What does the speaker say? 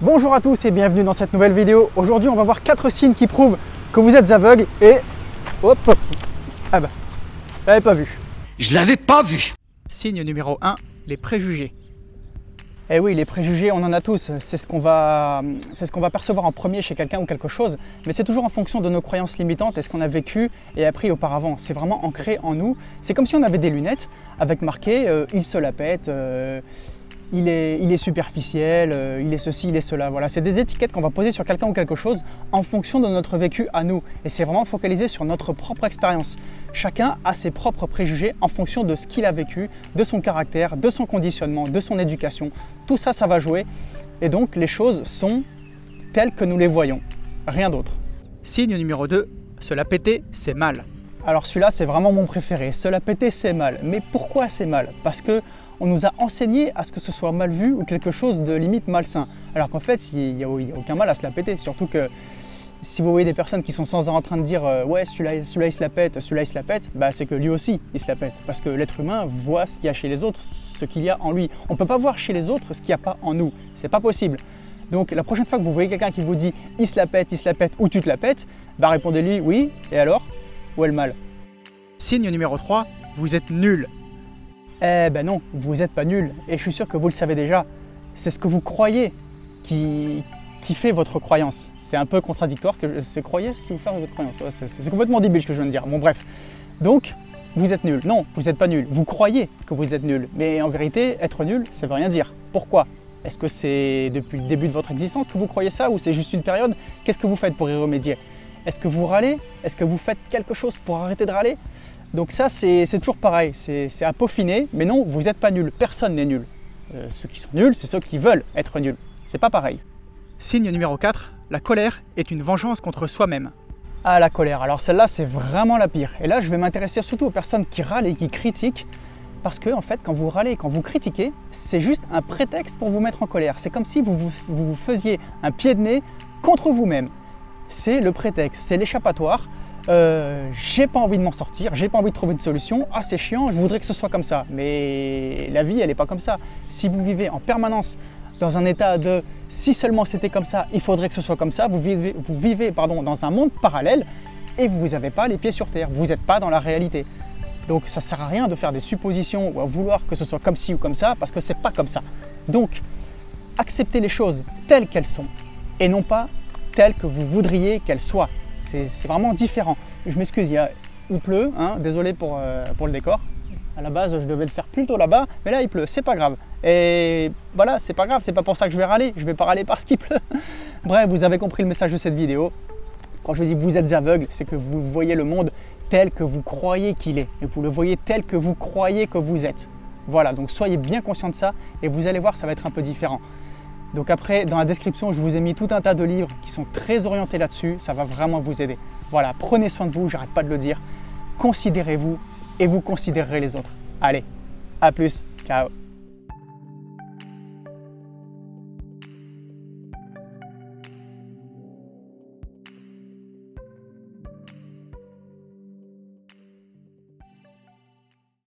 Bonjour à tous et bienvenue dans cette nouvelle vidéo. Aujourd'hui on va voir 4 signes qui prouvent que vous êtes aveugle et... Hop. Ah bah, je l'avais pas vu. Je l'avais pas vu. Signe numéro 1, les préjugés. Eh oui, les préjugés, on en a tous. C'est ce qu'on va percevoir en premier chez quelqu'un ou quelque chose. Mais c'est toujours en fonction de nos croyances limitantes et ce qu'on a vécu et appris auparavant. C'est vraiment ancré en nous. C'est comme si on avait des lunettes avec marqué il se la pète, il est superficiel, il est ceci, il est cela. Voilà, c'est des étiquettes qu'on va poser sur quelqu'un ou quelque chose en fonction de notre vécu à nous. Et c'est vraiment focalisé sur notre propre expérience. Chacun a ses propres préjugés en fonction de ce qu'il a vécu, de son caractère, de son conditionnement, de son éducation. Tout ça, ça va jouer. Et donc, les choses sont telles que nous les voyons. Rien d'autre. Signe numéro 2, se la péter, c'est mal. Alors celui-là, c'est vraiment mon préféré. Se la péter, c'est mal. Mais pourquoi c'est mal? Parce que on nous a enseigné à ce que ce soit mal vu ou quelque chose de limite malsain. Alors qu'en fait, il n'y a aucun mal à se la péter. Surtout que si vous voyez des personnes qui sont sans arrêt en train de dire ouais, celui-là il se la pète, celui-là il se la pète, bah, c'est que lui aussi il se la pète. Parce que l'être humain voit ce qu'il y a chez les autres, ce qu'il y a en lui. On ne peut pas voir chez les autres ce qu'il n'y a pas en nous. C'est pas possible. Donc la prochaine fois que vous voyez quelqu'un qui vous dit il se la pète ou tu te la pètes, bah répondez-lui oui, et alors? Où est le mal? Signe numéro 3, vous êtes nul. Eh ben non, vous n'êtes pas nul, et je suis sûr que vous le savez déjà. C'est ce que vous croyez qui fait votre croyance. C'est un peu contradictoire, parce que c'est croyez ce qui vous fait votre croyance. Ouais, c'est complètement débile ce que je viens de dire. Bon bref, donc vous êtes nul. Non, vous n'êtes pas nul. Vous croyez que vous êtes nul, mais en vérité, être nul, ça ne veut rien dire. Pourquoi? Est-ce que c'est depuis le début de votre existence que vous croyez ça, ou c'est juste une période? Qu'est-ce que vous faites pour y remédier? Est-ce que vous râlez? Est-ce que vous faites quelque chose pour arrêter de râler? Donc ça, c'est toujours pareil, c'est à peaufiner, mais non, vous n'êtes pas nul, personne n'est nul. Ceux qui sont nuls, c'est ceux qui veulent être nuls, c'est pas pareil. Signe numéro 4, la colère est une vengeance contre soi-même. Ah, la colère, alors celle-là, c'est vraiment la pire. Et là, je vais m'intéresser surtout aux personnes qui râlent et qui critiquent, parce que en fait, quand vous râlez, quand vous critiquez, c'est juste un prétexte pour vous mettre en colère. C'est comme si vous faisiez un pied de nez contre vous-même. C'est le prétexte, c'est l'échappatoire. J'ai pas envie de m'en sortir, j'ai pas envie de trouver une solution, ah c'est chiant, je voudrais que ce soit comme ça. Mais la vie, elle n'est pas comme ça. Si vous vivez en permanence dans un état de si seulement c'était comme ça, il faudrait que ce soit comme ça, vous vivez dans un monde parallèle et vous n'avez pas les pieds sur terre, vous n'êtes pas dans la réalité. Donc ça sert à rien de faire des suppositions ou à vouloir que ce soit comme ci ou comme ça, parce que c'est pas comme ça. Donc acceptez les choses telles qu'elles sont et non pas telles que vous voudriez qu'elles soient. C'est vraiment différent. Je m'excuse, il pleut, hein, désolé pour le décor. À la base, je devais le faire plutôt là-bas, mais là il pleut, c'est pas grave. Et voilà, c'est pas grave, c'est pas pour ça que je vais râler, je vais pas râler parce qu'il pleut. Bref, vous avez compris le message de cette vidéo. Quand je dis vous êtes aveugle, c'est que vous voyez le monde tel que vous croyez qu'il est. Et vous le voyez tel que vous croyez que vous êtes. Voilà, donc soyez bien conscient de ça et vous allez voir, ça va être un peu différent. Donc après, dans la description, je vous ai mis tout un tas de livres qui sont très orientés là-dessus. Ça va vraiment vous aider. Voilà, prenez soin de vous, j'arrête pas de le dire. Considérez-vous et vous considérerez les autres. Allez, à plus, ciao.